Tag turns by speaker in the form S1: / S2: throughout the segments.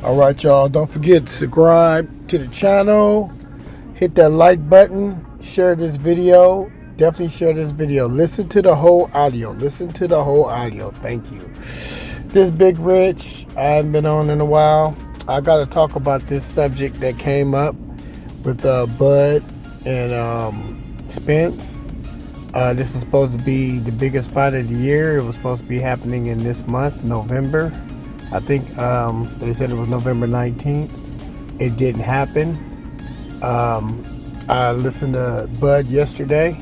S1: All right, y'all. Don't forget to subscribe to the channel. Hit that like button. Share this video. Definitely share this video. Listen to the whole audio. Listen to the whole audio. Thank you. This Big Rich. I haven't been on in a while. I got to talk about this subject that came up with Bud and Spence. This is supposed to be the biggest fight of the year. It was supposed to be happening in this month, November. I think they said it was November 19th. It didn't happen. I listened to Bud yesterday,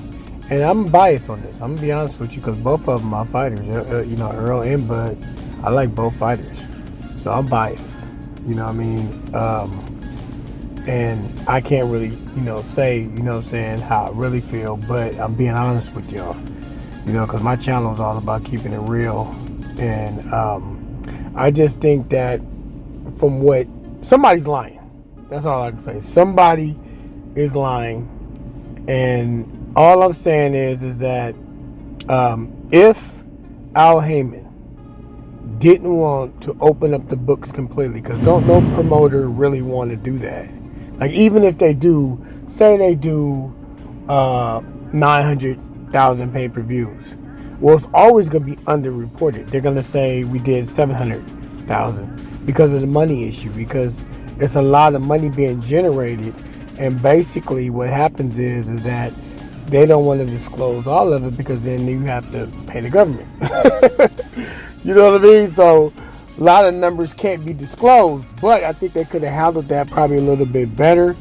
S1: and I'm biased on this. I'm going to be honest with you because both of them are fighters. Earl and Bud, I like both fighters. So I'm biased. You know what I mean? And I can't really, say, how I really feel, but I'm being honest with y'all. Because my channel is all about keeping it real. And I just think that from what somebody's lying. That's all I can say. Somebody is lying, and all I'm saying is that if Al Heyman didn't want to open up the books completely, because don't no promoter really want to do that. Like even if they do, say they do 900,000 pay-per-views. Well, it's always going to be underreported. They're going to say we did 700,000 because of the money issue, because it's a lot of money being generated. And basically what happens is that they don't want to disclose all of it because then you have to pay the government. You know what I mean? So a lot of numbers can't be disclosed, but I think they could have handled that probably a little bit better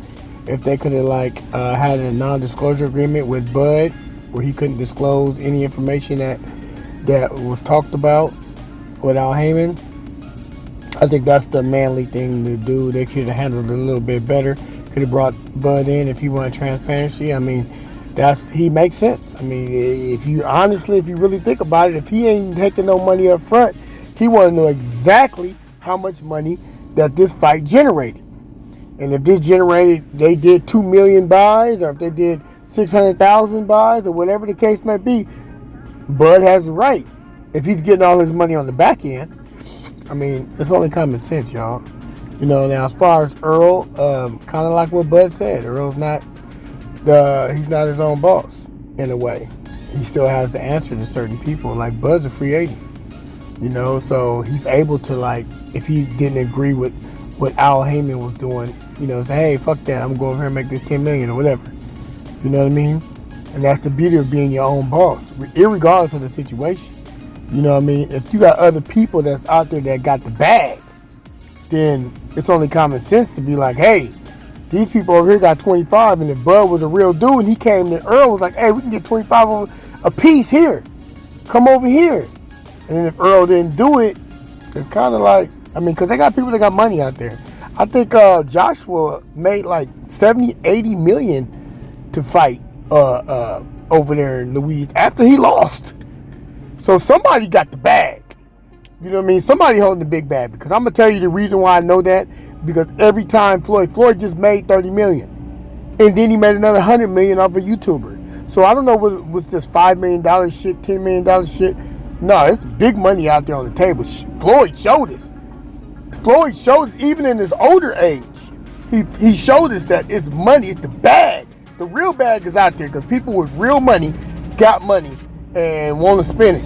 S1: if they could have had a non-disclosure agreement with Bud, where he couldn't disclose any information that was talked about with Al Heyman. I think that's the manly thing to do. They could have handled it a little bit better. Could have brought Bud in if he wanted transparency. I mean, he makes sense. I mean, if you really think about it, if he ain't taking no money up front, he want to know exactly how much money that this fight generated. And if this generated, they did 2 million buys, or if they did 600,000 buys, or whatever the case may be, Bud has the right. If he's getting all his money on the back end, I mean, it's only common sense, y'all. Now as far as Earl, kind of like what Bud said, Earl's he's not his own boss in a way. He still has to answer to certain people. Like Bud's a free agent, so he's able to, if he didn't agree with what Al Heyman was doing, say, hey, fuck that, I'm gonna go over here and make this 10 million or whatever. You know what I mean? And that's the beauty of being your own boss, irregardless of the situation. You know what I mean? If you got other people that's out there that got the bag, then it's only common sense to be like, hey, these people over here got 25, and if Bud was a real dude and he came to Earl was like, hey, we can get 25 a piece here. Come over here. And then if Earl didn't do it, it's kind of like, because they got people that got money out there. I think Joshua made 70, 80 million to fight over there in Louisiana after he lost. So somebody got the bag. You know what I mean? Somebody holding the big bag. Because I'm going to tell you the reason why I know that. Because every time Floyd just made 30 million. And then he made another 100 million off a YouTuber. So I don't know what was this $5 million shit, $10 million shit. No, it's big money out there on the table. Floyd showed us. Floyd showed us even in his older age. He showed us that it's money. It's the bag. The real bag is out there. Because people with real money got money and want to spend it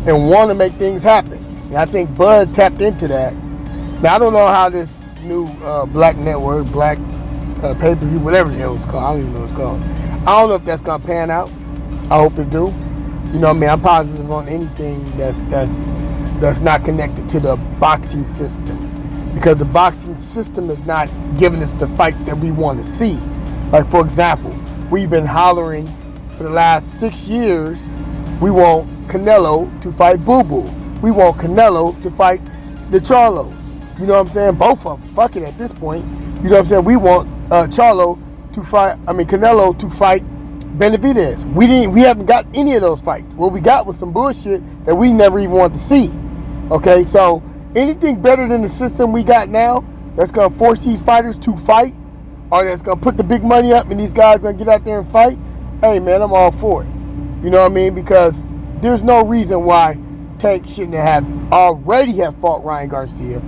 S1: and want to make things happen. And I think Bud tapped into that. Now, I don't know how this new Black Network, Black pay-per-view, whatever the hell it's called, I don't even know what it's called. I don't know if that's going to pan out. I hope it do. You know what I mean? I'm positive on anything that's not connected to the boxing system. Because the boxing system is not giving us the fights that we want to see. Like, for example, we've been hollering for the last 6 years, we want Canelo to fight Boo Boo. We want Canelo to fight the Charlos. You know what I'm saying? Both of them. Fuck it at this point. You know what I'm saying? We want Canelo to fight Benavidez. We haven't got any of those fights. What we got was some bullshit that we never even wanted to see. Okay, so anything better than the system we got now that's gonna force these fighters to fight, or that's gonna put the big money up and these guys gonna get out there and fight, hey man, I'm all for it. You know what I mean? Because there's no reason why Tank shouldn't have already have fought Ryan Garcia.